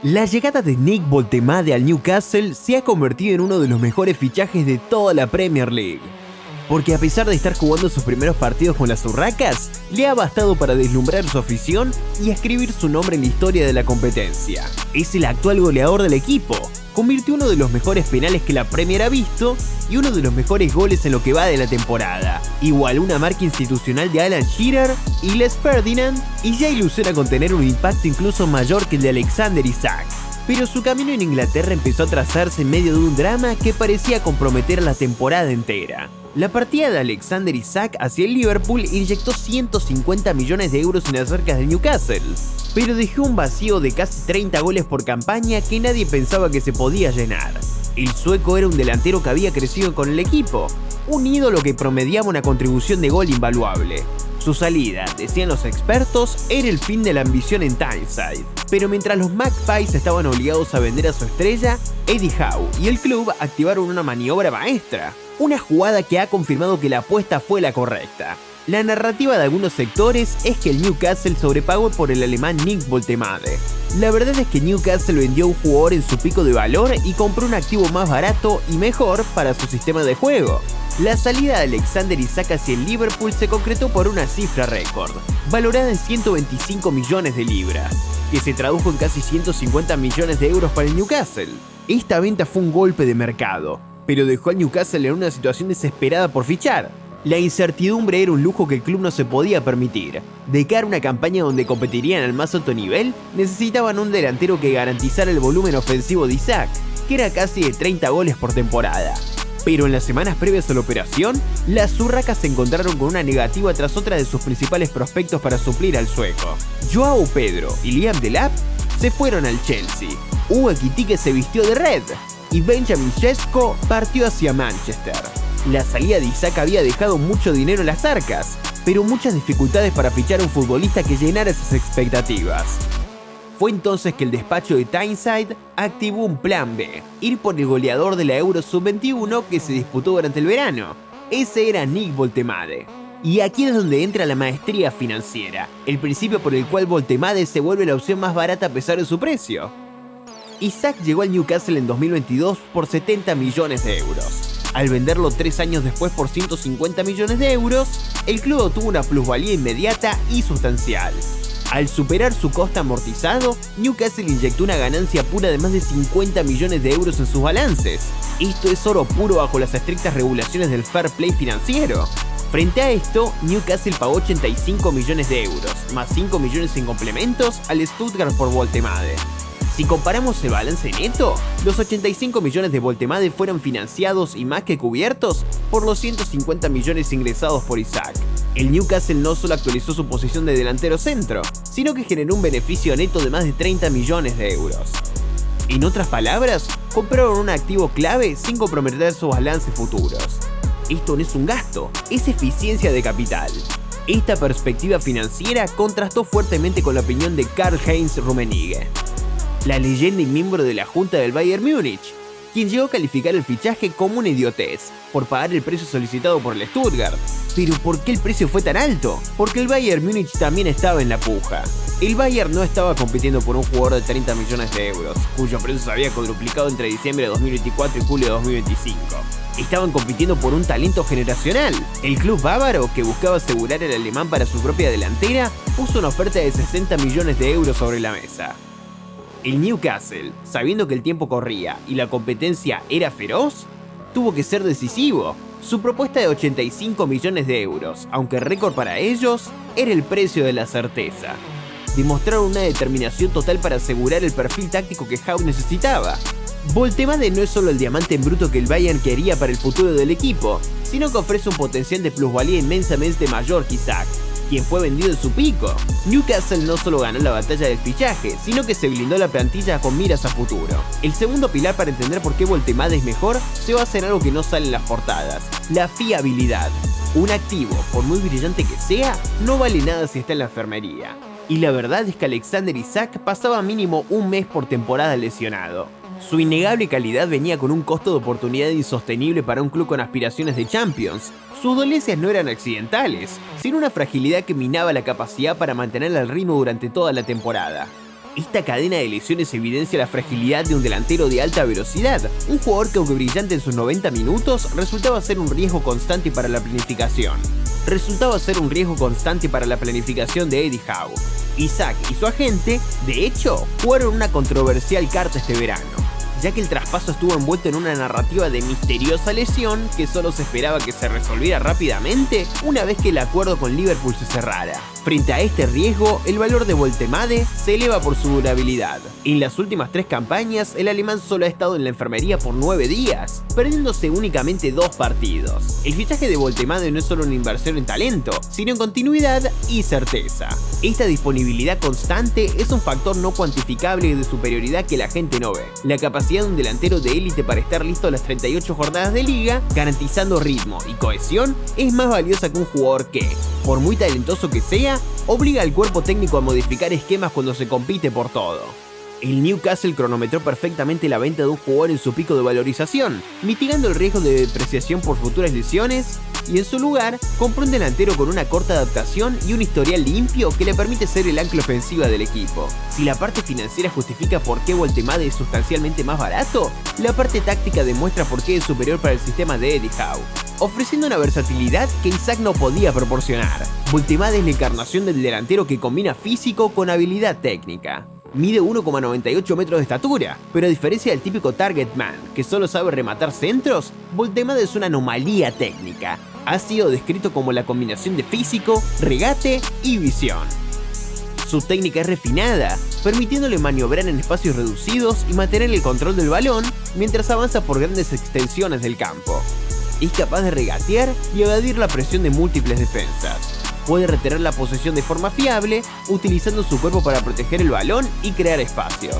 La llegada de Nick Boltemade al Newcastle se ha convertido en uno de los mejores fichajes de toda la Premier League. Porque a pesar de estar jugando sus primeros partidos con las Urracas, le ha bastado para deslumbrar su afición y escribir su nombre en la historia de la competencia. Es el actual goleador del equipo, convirtió uno de los mejores penales que la Premier ha visto y uno de los mejores goles en lo que va de la temporada. Igualó una marca institucional de Alan Shearer y Les Ferdinand y ya ilusiona con tener un impacto incluso mayor que el de Alexander Isak. Pero su camino en Inglaterra empezó a trazarse en medio de un drama que parecía comprometer la temporada entera. La partida de Alexander Isak hacia el Liverpool inyectó 150 millones de euros en las arcas del Newcastle, pero dejó un vacío de casi 30 goles por campaña que nadie pensaba que se podía llenar. El sueco era un delantero que había crecido con el equipo, un ídolo que promediaba una contribución de gol invaluable. Su salida, decían los expertos, era el fin de la ambición en Tyneside. Pero mientras los Magpies estaban obligados a vender a su estrella, Eddie Howe y el club activaron una maniobra maestra. Una jugada que ha confirmado que la apuesta fue la correcta. La narrativa de algunos sectores es que el Newcastle sobrepagó por el alemán Nick Boltemade. La verdad es que Newcastle vendió a un jugador en su pico de valor y compró un activo más barato y mejor para su sistema de juego. La salida de Alexander Isak hacia el Liverpool se concretó por una cifra récord, valorada en 125 millones de libras, que se tradujo en casi 150 millones de euros para el Newcastle. Esta venta fue un golpe de mercado, pero dejó al Newcastle en una situación desesperada por fichar. La incertidumbre era un lujo que el club no se podía permitir. De cara a una campaña donde competirían al más alto nivel, necesitaban un delantero que garantizara el volumen ofensivo de Isak, que era casi de 30 goles por temporada. Pero en las semanas previas a la operación, las Urracas se encontraron con una negativa tras otra de sus principales prospectos para suplir al sueco. Joao Pedro y Liam Delap se fueron al Chelsea, Hugo Ekitike se vistió de red y Benjamin Sesko partió hacia Manchester. La salida de Isak había dejado mucho dinero en las arcas, pero muchas dificultades para fichar a un futbolista que llenara esas expectativas. Fue entonces que el despacho de Tyneside activó un plan B, ir por el goleador de la Euro Sub-21 que se disputó durante el verano. Ese era Nick Boltemade. Y aquí es donde entra la maestría financiera, el principio por el cual Boltemade se vuelve la opción más barata a pesar de su precio. Isak llegó al Newcastle en 2022 por 70 millones de euros. Al venderlo 3 años después por 150 millones de euros, el club obtuvo una plusvalía inmediata y sustancial. Al superar su coste amortizado, Newcastle inyectó una ganancia pura de más de 50 millones de euros en sus balances. Esto es oro puro bajo las estrictas regulaciones del fair play financiero. Frente a esto, Newcastle pagó 85 millones de euros, más 5 millones en complementos al Stuttgart por Boltemade. Si comparamos el balance neto, los 85 millones de Boltemade fueron financiados y más que cubiertos por los 150 millones ingresados por Isak. El Newcastle no solo actualizó su posición de delantero centro, sino que generó un beneficio neto de más de 30 millones de euros. En otras palabras, compraron un activo clave sin comprometer sus balances futuros. Esto no es un gasto, es eficiencia de capital. Esta perspectiva financiera contrastó fuertemente con la opinión de Karl-Heinz Rummenigge, la leyenda y miembro de la junta del Bayern Múnich, quien llegó a calificar el fichaje como una idiotez por pagar el precio solicitado por el Stuttgart. ¿Pero por qué el precio fue tan alto? Porque el Bayern Múnich también estaba en la puja. El Bayern no estaba compitiendo por un jugador de 30 millones de euros, cuyo precio se había cuadruplicado entre diciembre de 2024 y julio de 2025. Estaban compitiendo por un talento generacional. El club bávaro, que buscaba asegurar al alemán para su propia delantera, puso una oferta de 60 millones de euros sobre la mesa. El Newcastle, sabiendo que el tiempo corría y la competencia era feroz, tuvo que ser decisivo. Su propuesta de 85 millones de euros, aunque récord para ellos, era el precio de la certeza. Demostraron una determinación total para asegurar el perfil táctico que Howe necesitaba. Boltemade no es solo el diamante en bruto que el Bayern quería para el futuro del equipo, sino que ofrece un potencial de plusvalía inmensamente mayor que Isak, quien fue vendido en su pico. Newcastle no solo ganó la batalla del fichaje, sino que se blindó la plantilla con miras a futuro. El segundo pilar para entender por qué Boltemade es mejor se basa en algo que no sale en las portadas: la fiabilidad. Un activo, por muy brillante que sea, no vale nada si está en la enfermería. Y la verdad es que Alexander Isak pasaba mínimo un mes por temporada lesionado. Su innegable calidad venía con un costo de oportunidad insostenible para un club con aspiraciones de Champions. Sus dolencias no eran accidentales, sino una fragilidad que minaba la capacidad para mantener el ritmo durante toda la temporada. Esta cadena de lesiones evidencia la fragilidad de un delantero de alta velocidad, un jugador que aunque brillante en sus 90 minutos, resultaba ser un riesgo constante para la planificación. De Eddie Howe. Isaac y su agente, de hecho, jugaron una controversial carta este verano, ya que el traspaso estuvo envuelto en una narrativa de misteriosa lesión que solo se esperaba que se resolviera rápidamente una vez que el acuerdo con Liverpool se cerrara. Frente a este riesgo, el valor de Woltemade se eleva por su durabilidad. En las últimas 3 campañas, el alemán solo ha estado en la enfermería por 9 días, perdiéndose únicamente 2 partidos. El fichaje de Woltemade no es solo una inversión en talento, sino en continuidad y certeza. Esta disponibilidad constante es un factor no cuantificable de superioridad que la gente no ve. La capacidad de un delantero de élite para estar listo a las 38 jornadas de liga, garantizando ritmo y cohesión, es más valiosa que un jugador que, por muy talentoso que sea, obliga al cuerpo técnico a modificar esquemas cuando se compite por todo. El Newcastle cronometró perfectamente la venta de un jugador en su pico de valorización, mitigando el riesgo de depreciación por futuras lesiones, y en su lugar compró un delantero con una corta adaptación y un historial limpio que le permite ser el ancla ofensiva del equipo. Si la parte financiera justifica por qué Woltemade es sustancialmente más barato, la parte táctica demuestra por qué es superior para el sistema de Eddie Howe, ofreciendo una versatilidad que Isaac no podía proporcionar. Woltemade es la encarnación del delantero que combina físico con habilidad técnica. Mide 1,98 metros de estatura, pero a diferencia del típico target man, que solo sabe rematar centros, Woltemade es una anomalía técnica. Ha sido descrito como la combinación de físico, regate y visión. Su técnica es refinada, permitiéndole maniobrar en espacios reducidos y mantener el control del balón mientras avanza por grandes extensiones del campo. Es capaz de regatear y evadir la presión de múltiples defensas. Puede retener la posesión de forma fiable, utilizando su cuerpo para proteger el balón y crear espacios.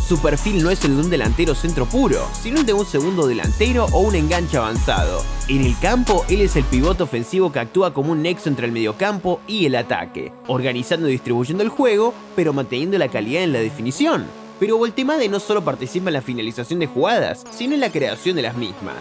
Su perfil no es el de un delantero centro puro, sino el de un segundo delantero o un enganche avanzado. En el campo, él es el pivote ofensivo que actúa como un nexo entre el mediocampo y el ataque, organizando y distribuyendo el juego, pero manteniendo la calidad en la definición. Pero Woltemade no solo participa en la finalización de jugadas, sino en la creación de las mismas.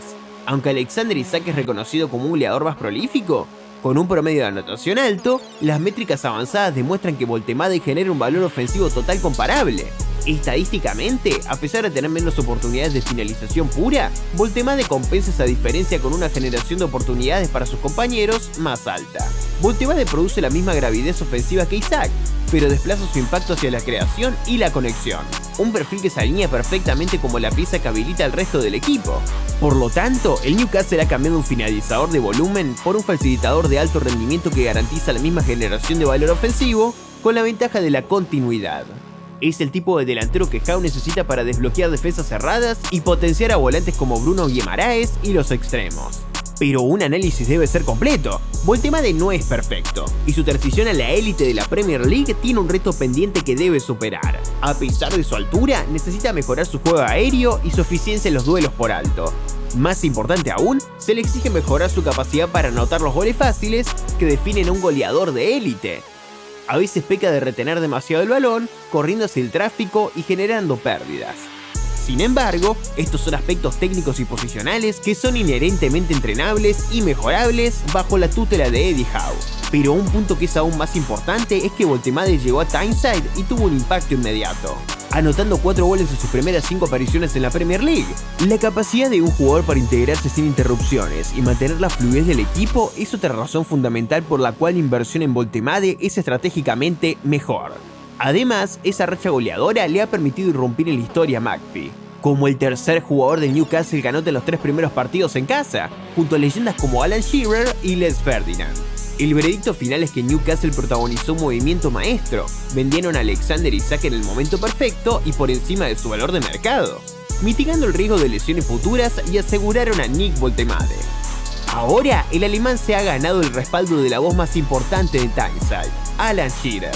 Aunque Alexander Isaac es reconocido como un goleador más prolífico, con un promedio de anotación alto, las métricas avanzadas demuestran que Woltemade genera un valor ofensivo total comparable. Estadísticamente, a pesar de tener menos oportunidades de finalización pura, Woltemade compensa esa diferencia con una generación de oportunidades para sus compañeros más alta. Woltemade produce la misma gravidez ofensiva que Isaac, pero desplaza su impacto hacia la creación y la conexión, un perfil que se alinea perfectamente como la pieza que habilita al resto del equipo. Por lo tanto, el Newcastle ha cambiado un finalizador de volumen por un facilitador de alto rendimiento que garantiza la misma generación de valor ofensivo con la ventaja de la continuidad. Es el tipo de delantero que Howe necesita para desbloquear defensas cerradas y potenciar a volantes como Bruno Guimaraes y los extremos. Pero un análisis debe ser completo. Woltemade no es perfecto, y su transición a la élite de la Premier League tiene un reto pendiente que debe superar. A pesar de su altura, necesita mejorar su juego aéreo y su eficiencia en los duelos por alto. Más importante aún, se le exige mejorar su capacidad para anotar los goles fáciles que definen a un goleador de élite. A veces peca de retener demasiado el balón, corriendo hacia el tráfico y generando pérdidas. Sin embargo, estos son aspectos técnicos y posicionales que son inherentemente entrenables y mejorables bajo la tutela de Eddie Howe. Pero un punto que es aún más importante es que Woltemade llegó a Tyneside y tuvo un impacto inmediato, anotando 4 goles en sus primeras 5 apariciones en la Premier League. La capacidad de un jugador para integrarse sin interrupciones y mantener la fluidez del equipo es otra razón fundamental por la cual la inversión en Woltemade es estratégicamente mejor. Además, esa racha goleadora le ha permitido irrumpir en la historia a Magpie, como el tercer jugador del Newcastle que anota en los 3 primeros partidos en casa, junto a leyendas como Alan Shearer y Les Ferdinand. El veredicto final es que Newcastle protagonizó un movimiento maestro, vendieron a Alexander Isaac en el momento perfecto y por encima de su valor de mercado, mitigando el riesgo de lesiones futuras y aseguraron a Nick Woltemade. Ahora, el alemán se ha ganado el respaldo de la voz más importante de Tyneside, Alan Shearer.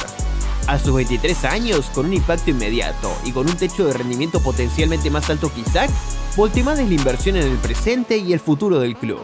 A sus 23 años, con un impacto inmediato y con un techo de rendimiento potencialmente más alto que Isaac, Woltemade es la inversión en el presente y el futuro del club.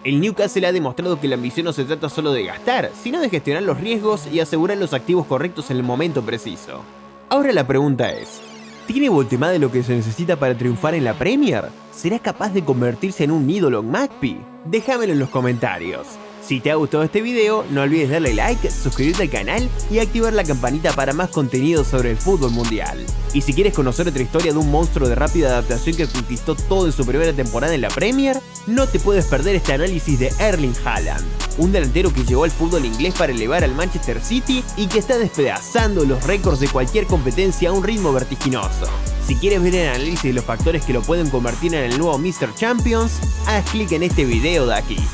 El Newcastle ha demostrado que la ambición no se trata solo de gastar, sino de gestionar los riesgos y asegurar los activos correctos en el momento preciso. Ahora la pregunta es, ¿tiene Woltemade lo que se necesita para triunfar en la Premier? ¿Será capaz de convertirse en un ídolo en Magpie? Déjamelo en los comentarios. Si te ha gustado este video, no olvides darle like, suscribirte al canal y activar la campanita para más contenido sobre el fútbol mundial. Y si quieres conocer otra historia de un monstruo de rápida adaptación que conquistó todo en su primera temporada en la Premier, no te puedes perder este análisis de Erling Haaland, un delantero que llegó al fútbol inglés para elevar al Manchester City y que está despedazando los récords de cualquier competencia a un ritmo vertiginoso. Si quieres ver el análisis de los factores que lo pueden convertir en el nuevo Mr. Champions, haz clic en este video de aquí.